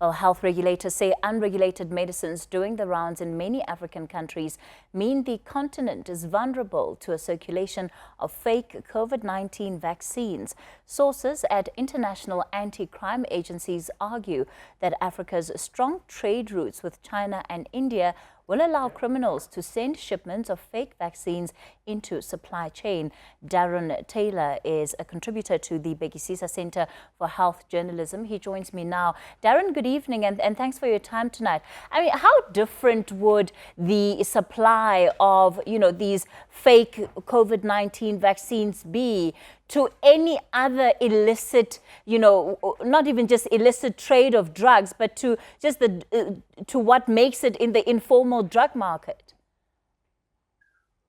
Well, health regulators say unregulated medicines doing the rounds in many African countries mean the continent is vulnerable to a circulation of fake COVID-19 vaccines. Sources at international anti-crime agencies argue that Africa's strong trade routes with China and India will allow criminals to send shipments of fake vaccines into supply chain. Darren Taylor is a contributor to the Bhekisisa Center for Health Journalism. He joins me now. Darren, good evening and thanks for your time tonight. I mean, how different would the supply of, these fake COVID-19 vaccines be to any other illicit, not even just illicit trade of drugs, but to just to what makes it in the informal drug market?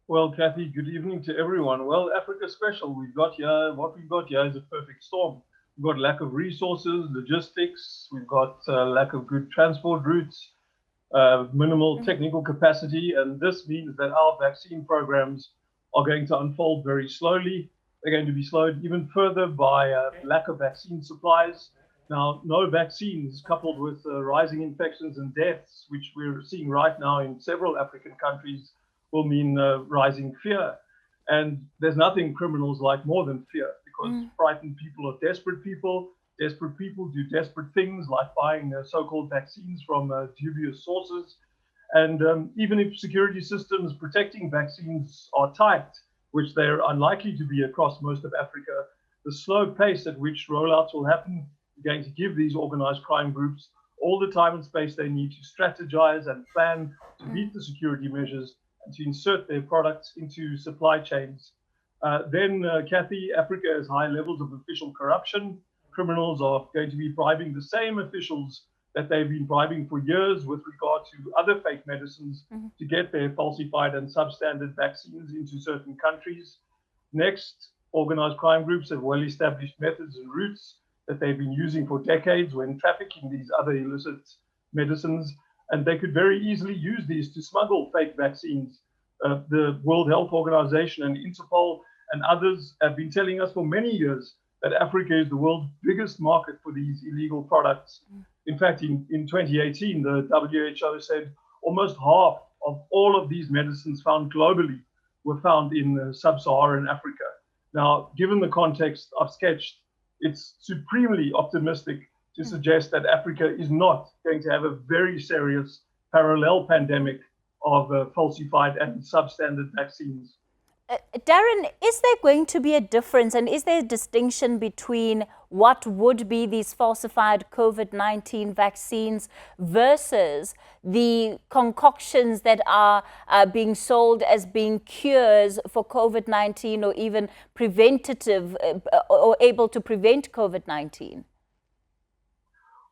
Well, Cathy, good evening to everyone. Well, Africa's special. What we've got here is a perfect storm. We've got lack of resources, logistics, we've got lack of good transport routes, minimal technical capacity, and this means that our vaccine programs are going to unfold very slowly. They're going to be slowed even further by lack of vaccine supplies. Now, no vaccines coupled with rising infections and deaths, which we're seeing right now in several African countries, will mean rising fear. And there's nothing criminals like more than fear, because frightened people are desperate people. Desperate people do desperate things like buying so-called vaccines from dubious sources. And even if security systems protecting vaccines are tight, which they're unlikely to be across most of Africa, the slow pace at which rollouts will happen is going to give these organized crime groups all the time and space they need to strategize and plan to meet the security measures and to insert their products into supply chains. Cathy, Africa has high levels of official corruption. Criminals are going to be bribing the same officials that they've been bribing for years with regard to other fake medicines to get their falsified and substandard vaccines into certain countries. Next, organized crime groups have well-established methods and routes that they've been using for decades when trafficking these other illicit medicines, and they could very easily use these to smuggle fake vaccines. The World Health Organization and Interpol and others have been telling us for many years that Africa is the world's biggest market for these illegal products. In fact, in 2018, the WHO said almost half of all of these medicines found globally were found in sub-Saharan Africa. Now, given the context I've sketched, it's supremely optimistic to suggest that Africa is not going to have a very serious parallel pandemic of falsified and substandard vaccines. Darren, is there going to be a difference and is there a distinction between what would be these falsified COVID-19 vaccines versus the concoctions that are being sold as being cures for COVID-19 or even preventative or able to prevent COVID-19?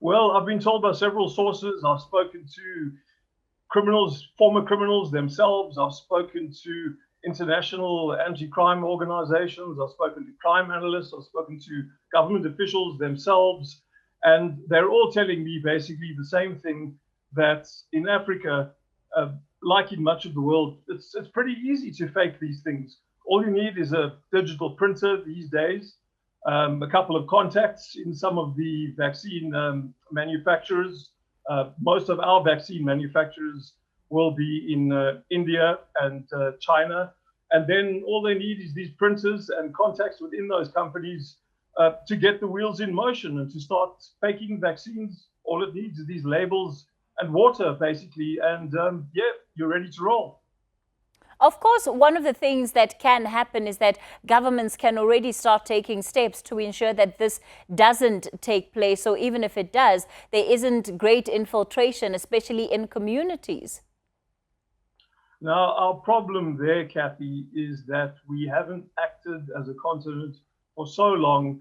Well, I've been told by several sources. I've spoken to criminals, former criminals themselves. I've spoken to international anti-crime organizations. I've spoken to crime analysts. I've spoken to government officials themselves. And they're all telling me basically the same thing, that in Africa, like in much of the world, it's pretty easy to fake these things. All you need is a digital printer these days, a couple of contacts in some of the vaccine manufacturers. Most of our vaccine manufacturers will be in India and China. And then all they need is these printers and contacts within those companies to get the wheels in motion and to start faking vaccines. All it needs is these labels and water, basically. And you're ready to roll. Of course, one of the things that can happen is that governments can already start taking steps to ensure that this doesn't take place. So even if it does, there isn't great infiltration, especially in communities. Now, our problem there, Cathy, is that we haven't acted as a continent for so long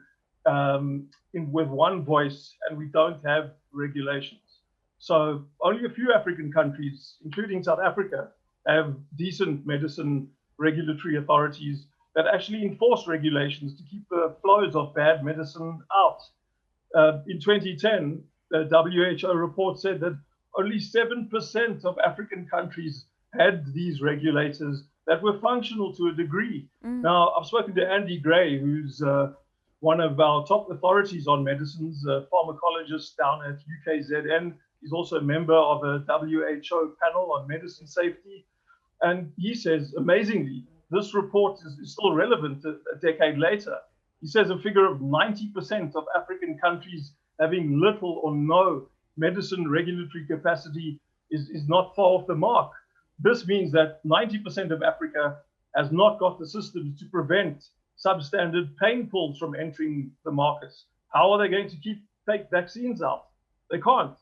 with one voice, and we don't have regulations. So only a few African countries, including South Africa, have decent medicine regulatory authorities that actually enforce regulations to keep the flows of bad medicine out. In 2010, the WHO report said that only 7% of African countries had these regulators that were functional to a degree. Now, I've spoken to Andy Gray, who's one of our top authorities on medicines, a pharmacologist down at UKZN. He's also a member of a WHO panel on medicine safety. And he says, amazingly, this report is still relevant a decade later. He says a figure of 90% of African countries having little or no medicine regulatory capacity is not far off the mark. This means that 90% of Africa has not got the systems to prevent substandard pain pills from entering the markets. How are they going to keep fake vaccines out? They can't.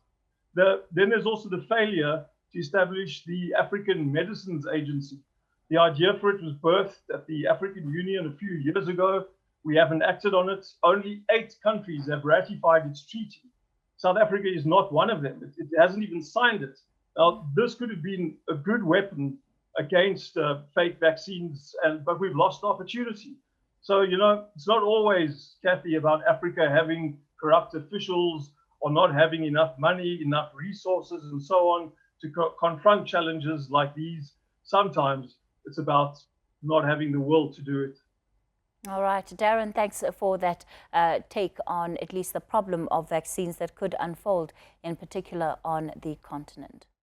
Then there's also the failure to establish the African Medicines Agency. The idea for it was birthed at the African Union a few years ago. We haven't acted on it. Only 8 countries have ratified its treaty. South Africa is not one of them. It hasn't even signed it. Now, this could have been a good weapon against fake vaccines, but we've lost the opportunity. So, it's not always, Cathy, about Africa having corrupt officials or not having enough money, enough resources, and so on to confront challenges like these. Sometimes it's about not having the will to do it. All right, Darren, thanks for that take on at least the problem of vaccines that could unfold, in particular on the continent.